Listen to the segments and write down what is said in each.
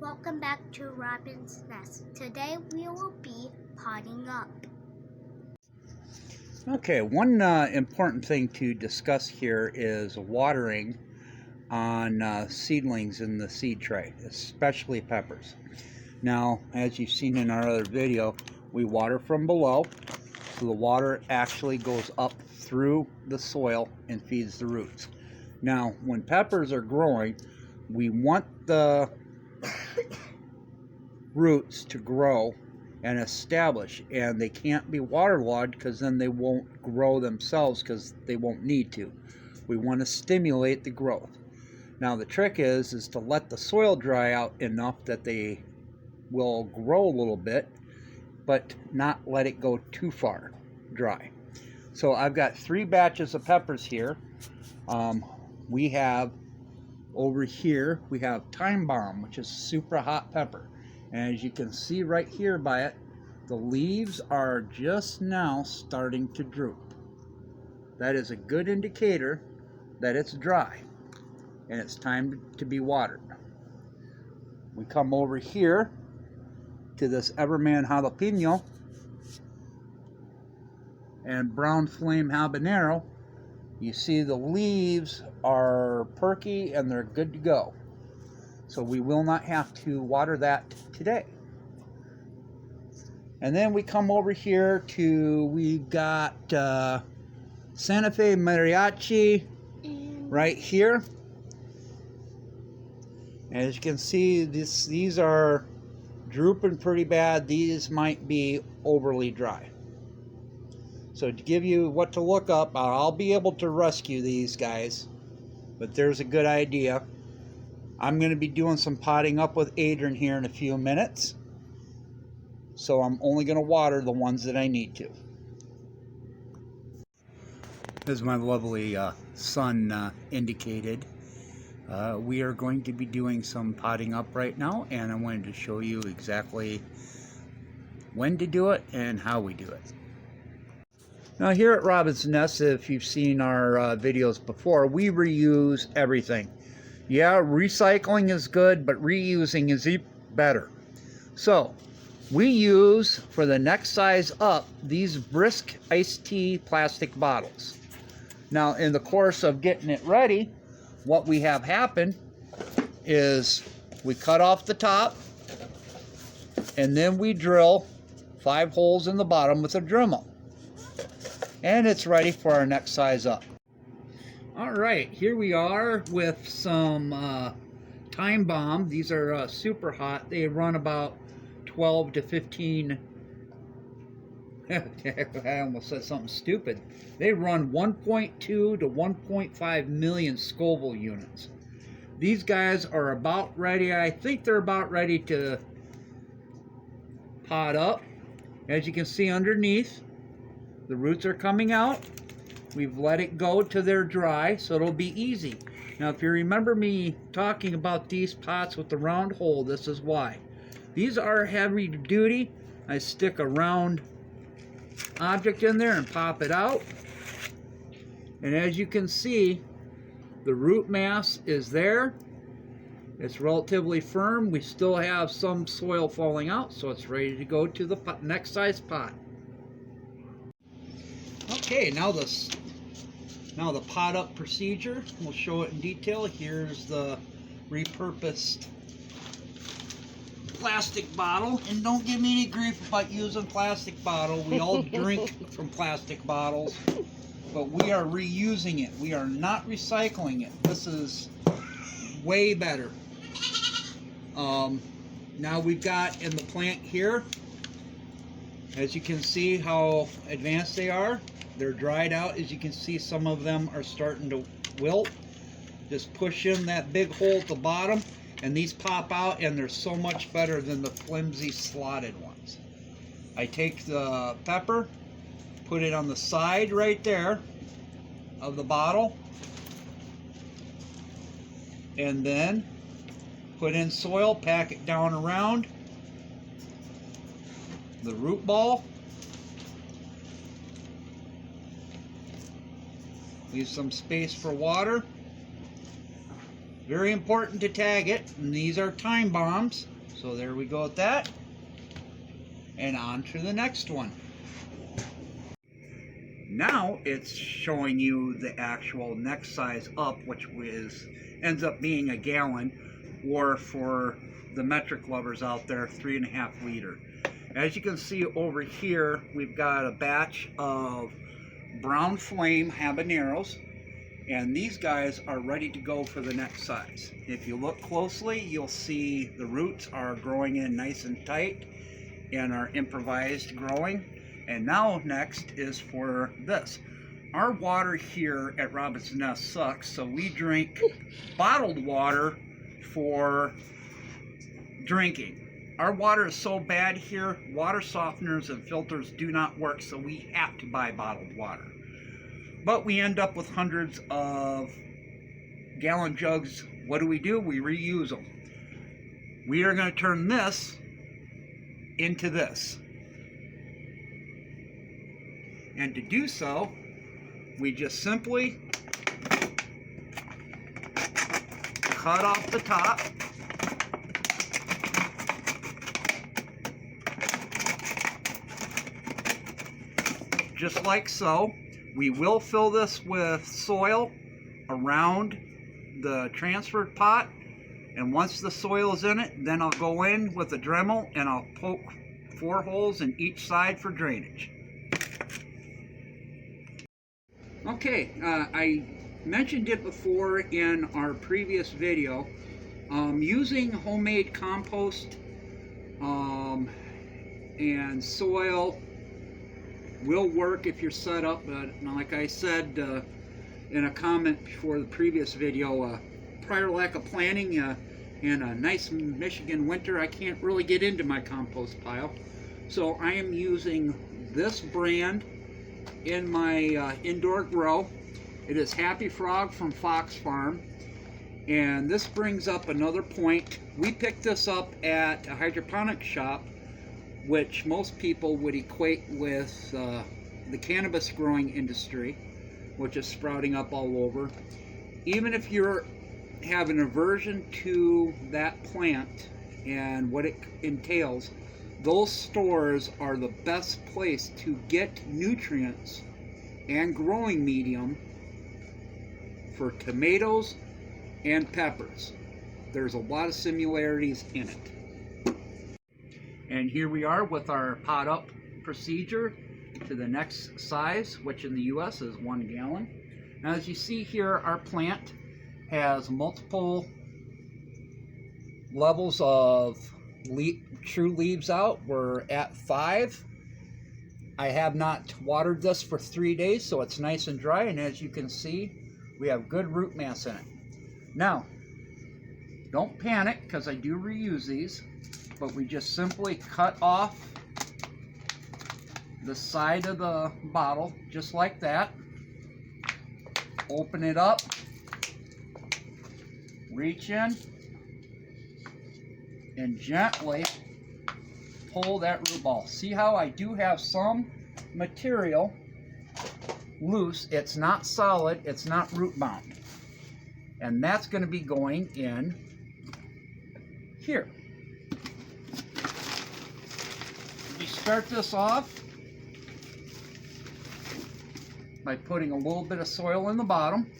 Welcome back to Robin's Nest. Today we will be potting up. Okay, one important thing to discuss here is watering on seedlings in the seed tray, especially peppers. Now, as you've seen in our other video, we water from below, so the water actually goes up through the soil and feeds the roots. Now, when peppers are growing, we want the roots to grow and establish, and they can't be waterlogged because then they won't grow themselves because they won't need to. We want to stimulate the growth. Now the trick is to let the soil dry out enough that they will grow a little bit, but not let it go too far dry. So I've got 3 batches of peppers here. We have over here, we have Time Bomb, which is super hot pepper. And as you can see right here by it, the leaves are just now starting to droop. That is a good indicator that it's dry and it's time to be watered. We come over here to this Everman jalapeno and brown flame habanero. You see the leaves are perky and they're good to go. So we will not have to water that today. And then we come over here to, we've got Santa Fe Mariachi right here. As you can see, these are drooping pretty bad. These might be overly dry. So to give you what to look up, I'll be able to rescue these guys, but there's a good idea. I'm going to be doing some potting up with Adrian here in a few minutes, so I'm only going to water the ones that I need to. As my lovely son indicated, we are going to be doing some potting up right now, and I wanted to show you exactly when to do it and how we do it. Now here at Robin's Nest, if you've seen our videos before, we reuse everything. Yeah, recycling is good, but reusing is even better. So we use, for the next size up, these Brisk iced tea plastic bottles. Now in the course of getting it ready, what we have happen is we cut off the top and then we drill 5 holes in the bottom with a Dremel. And it's ready for our next size up. All right, here we are with some Time Bomb. These are super hot. They run about 12 to 15. I almost said something stupid. They run 1.2 to 1.5 million Scoville units. These guys are about ready. I think they're about ready to pot up. As you can see underneath, the roots are coming out. We've let it go till they're dry, so it'll be easy. Now, if you remember me talking about these pots with the round hole, this is why. These are heavy duty. I stick a round object in there and pop it out. And as you can see, the root mass is there. It's relatively firm. We still have some soil falling out, so it's ready to go to the next size pot. Okay, now the pot up procedure. We'll show it in detail. Here's the repurposed plastic bottle, and don't give me any grief about using plastic bottle. We all drink from plastic bottles, but we are reusing it. We are not recycling it. This is way better. Now we've got in the plant here, as you can see how advanced they are. They're dried out. As you can see, some of them are starting to wilt. Just push in that big hole at the bottom, and these pop out, and they're so much better than the flimsy slotted ones. I take the pepper, put it on the side right there of the bottle, and then put in soil, pack it down around the root ball. Leave some space for water. Very important to tag it, and these are Time Bombs. So there we go with that. And on to the next one. Now it's showing you the actual next size up, which ends up being a gallon, or for the metric lovers out there, 3.5 liter. As you can see over here, we've got a batch of brown flame habaneros, and these guys are ready to go for the next size. If you look closely, you'll see the roots are growing in nice and tight and are improvised growing. And now next is for this. Our water here at Robin's Nest sucks, so we drink bottled water for drinking. Our water is so bad here, water softeners and filters do not work, so we have to buy bottled water. But we end up with hundreds of gallon jugs. What do? We reuse them. We are going to turn this into this. And to do so, we just simply cut off the top. Just like so. We will fill this with soil around the transferred pot. And once the soil is in it, then I'll go in with a Dremel and I'll poke 4 holes in each side for drainage. Okay, I mentioned it before in our previous video. Using homemade compost and soil will work if you're set up, but like I said in a comment before the previous video, prior lack of planning in a nice Michigan winter, I can't really get into my compost pile. So I am using this brand in my indoor grow. It is Happy Frog from Fox Farm, and this brings up another point. We picked this up at a hydroponic shop, which most people would equate with the cannabis growing industry, which is sprouting up all over. Even if you have an aversion to that plant and what it entails, those stores are the best place to get nutrients and growing medium for tomatoes and peppers. There's a lot of similarities in it. And here we are with our pot up procedure to the next size, which in the US is 1 gallon. Now, as you see here, our plant has multiple levels of true leaves out. We're at 5. I have not watered this for 3 days, so it's nice and dry, and as you can see, we have good root mass in it. Now, don't panic, because I do reuse these, but we just simply cut off the side of the bottle, just like that. Open it up, reach in, and gently pull that root ball. See how I do have some material loose. It's not solid, it's not root bound. And that's going to be going in here. We start this off by putting a little bit of soil in the bottom.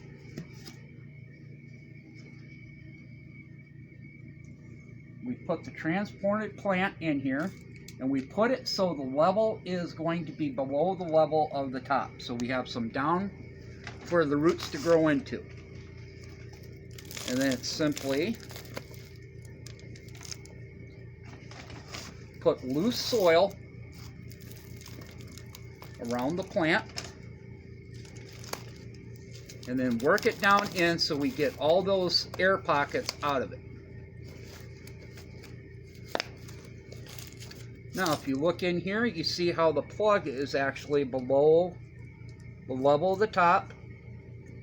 We put the transplanted plant in here, and we put it so the level is going to be below the level of the top. So we have some down for the roots to grow into. And then it's simply put loose soil around the plant, and then work it down in so we get all those air pockets out of it. Now, if you look in here, you see how the plug is actually below the level of the top,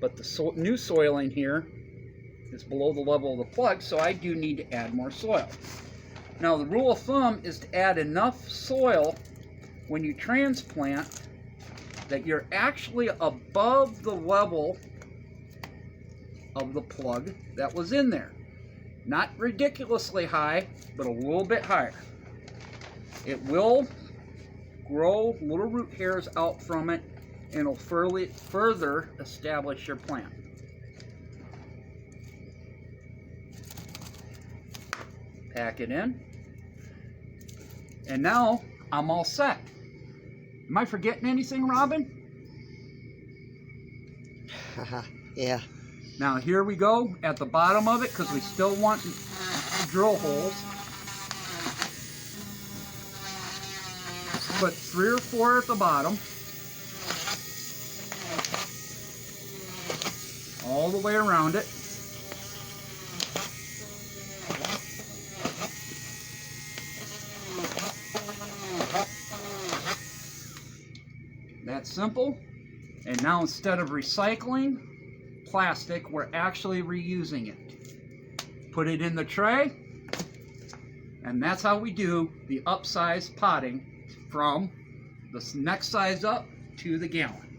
but the new soil in here is below the level of the plug, so I do need to add more soil. Now, the rule of thumb is to add enough soil when you transplant that you're actually above the level of the plug that was in there. Not ridiculously high, but a little bit higher. It will grow little root hairs out from it, and it'll further establish your plant. Pack it in. And now I'm all set. Am I forgetting anything, Robin? Yeah. Now here we go at the bottom of it, because we still want drill holes. Put 3 or 4 at the bottom. All the way around it. That's simple. And now instead of recycling plastic, we're actually reusing it. Put it in the tray, and that's how we do the upsize potting from the next size up to the gallon.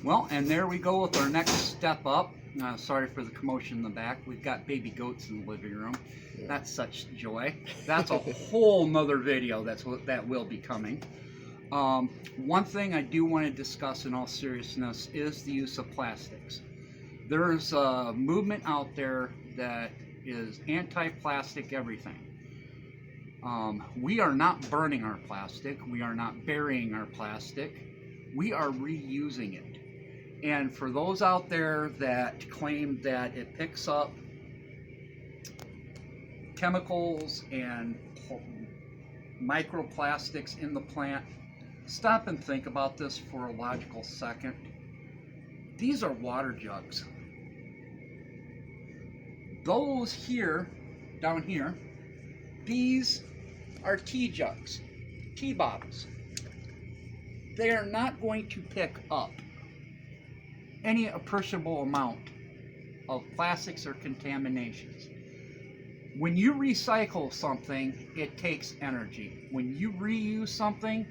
Well, and there we go with our next step up. Sorry for the commotion in the back. We've got baby goats in the living room. Yeah. That's such joy. That's a whole nother video that will be coming. One thing I do want to discuss in all seriousness is the use of plastics. There's a movement out there that is anti-plastic everything. We are not burning our plastic. We are not burying our plastic. We are reusing it. And for those out there that claim that it picks up chemicals and microplastics in the plant, stop and think about this for a logical second. These are water jugs. Those here, down here, these are tea jugs, tea bottles. They are not going to pick up any appreciable amount of plastics or contaminations. When you recycle something, it takes energy. When you reuse something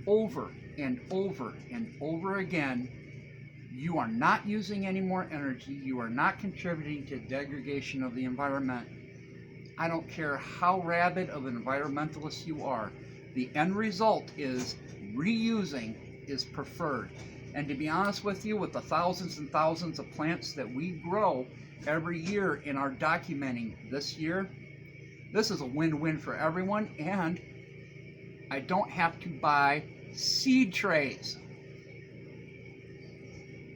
over and over and over again, you are not using any more energy. You are not contributing to degradation of the environment. I don't care how rabid of an environmentalist you are. The end result is reusing is preferred. And to be honest with you, with the thousands and thousands of plants that we grow every year and are documenting this year, this is a win-win for everyone, and I don't have to buy seed trays,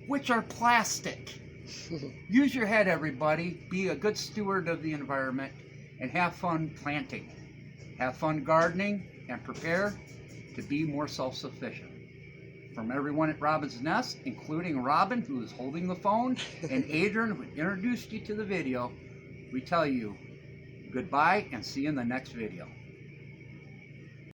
which are plastic. Use your head, everybody. Be a good steward of the environment and have fun planting. Have fun gardening and prepare to be more self-sufficient. From everyone at Robin's Nest, including Robin, who is holding the phone, and Adrian, who introduced you to the video, we tell you goodbye and see you in the next video.